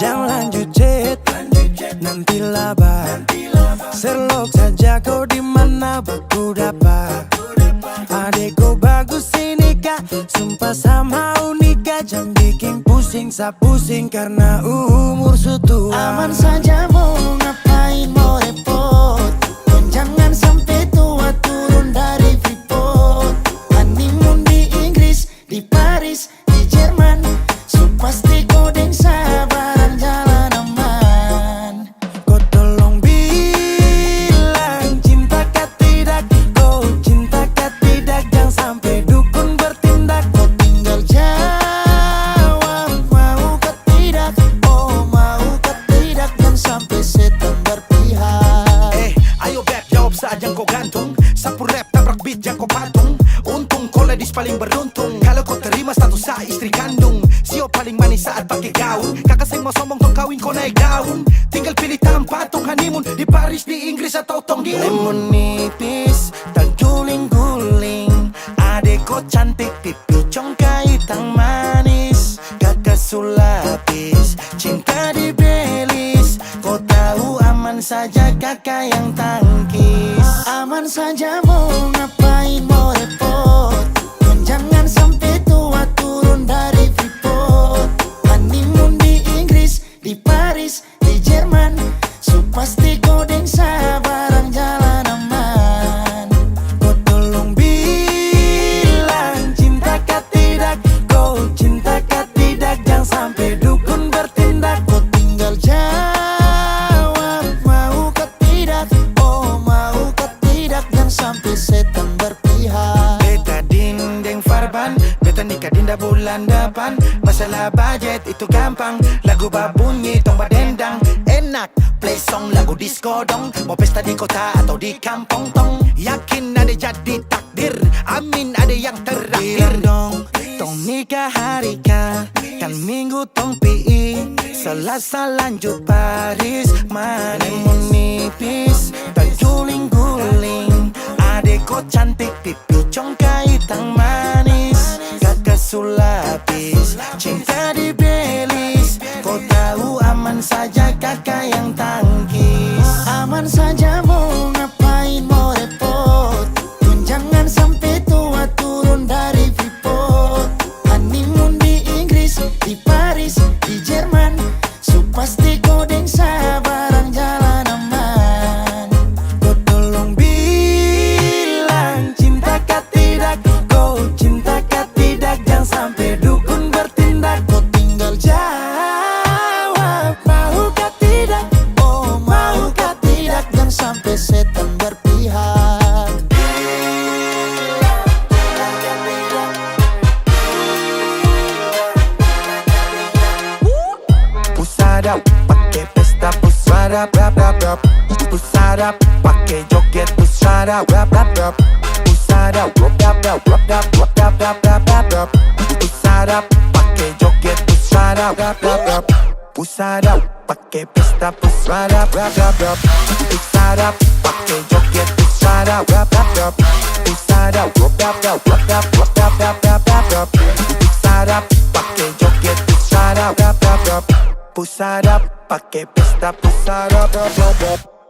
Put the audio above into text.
Jangan lanjut chat, nanti laba. Serlok saja kau dimana baku dapat. Adekku bagus ini kak, sumpah sama unika. Jangan bikin pusing, pusing karena umur sutua. Aman saja mau ngapain mau repot. Dan jangan sampai tua turun dari Freeport. Honeymoon di Inggris, di Paris, di Jerman. So pasti kodeng sabaran jalan aman. Kau tolong bilang cinta kah tidak. Kau cinta kah tidak. Jangan sampai dukun bertindak. Kau tinggal jawab mau kah tidak. Oh mau kah tidak. Jangan sampai setan berpihak. Ayo beb jawab saja yang kau gantung. Sapu rap tabrak beat yang kau patung. Untung kau ladies paling beruntung. Kalau kau terima status saya istri kandung. Sio paling manis saat pakai gaun. Kakak saya mau sombong tong kawin kau naik daun. Tinggal pilih tempat tong honeymoon. Di Paris, di Inggris atau tong di Lemon nipis, terguling-guling. Adek kau cantik, pipi congkai tang manis. Kakak sulapis, cinta di Belis. Kau tahu aman saja kakak yang tangkis. Aman saja mau ngapain mau repot. Dan jangan sampai tua turun dari Freeport. Honeymoon di Inggris, di Paris, di Jerman. So pasti kodeng sabaran jalan aman. Kau tolong bilang cinta kah tidak. Kau cinta kah tidak. Jangan sampai dukun bertindak. Kau tinggal jawab mau kah tidak. Oh mau kah tidak. Jangan sampai setan berpihak. Beta dinding farban, beta nikah dinda bulan depan. Masalah budget itu gampang. Lagu babunyi tong badendang. Enak, play song lagu disco dong. Mau pesta di kota atau di kampung tong. Yakin ada jadi takdir, amin ada yang terakhir. Bilang dong, tong nikah hari kah. Kan minggu tong PI, Selasa lanjut Paris. Lemon nipis, terguling-guling. Adek kau cantik, pipi congkai tang manis. Kakak sulapis, cinta di Belis. Kau tahu aman saja kakak yang tangkis. Aman saja mau ngapain mau repot. Dan jangan sampai tua turun dari Freeport. Honeymoon di Inggris, di Paris, di Jerman. So pasti kodeng sabaran jalan aman. Kau tolong bilang cinta kah tidak. Kau cinta kah tidak. Jangan sampai dukun bertindak. Kau tinggal Jawab mau kah tidak. oh mau kah tidak. Jangan sampai setan berpihak. Pusada pakai pesta, pusada rap rap rap. Pusada pakai joget, pusada rap rap rap. Pusada rap rap rap rap rap rap rap rap rap rap. Pusada pakai joget, pusada rap rap rap. Pusada pakai pesta, pusada rap rap rap. Pusada pakai joget, pusada rap rap rap. Pusada rap rap rap rap rap rap rap rap rap rap. Pusada pakai joget, pusada rap rap rap. Pusada pakai pesta, pusada rap rap rap.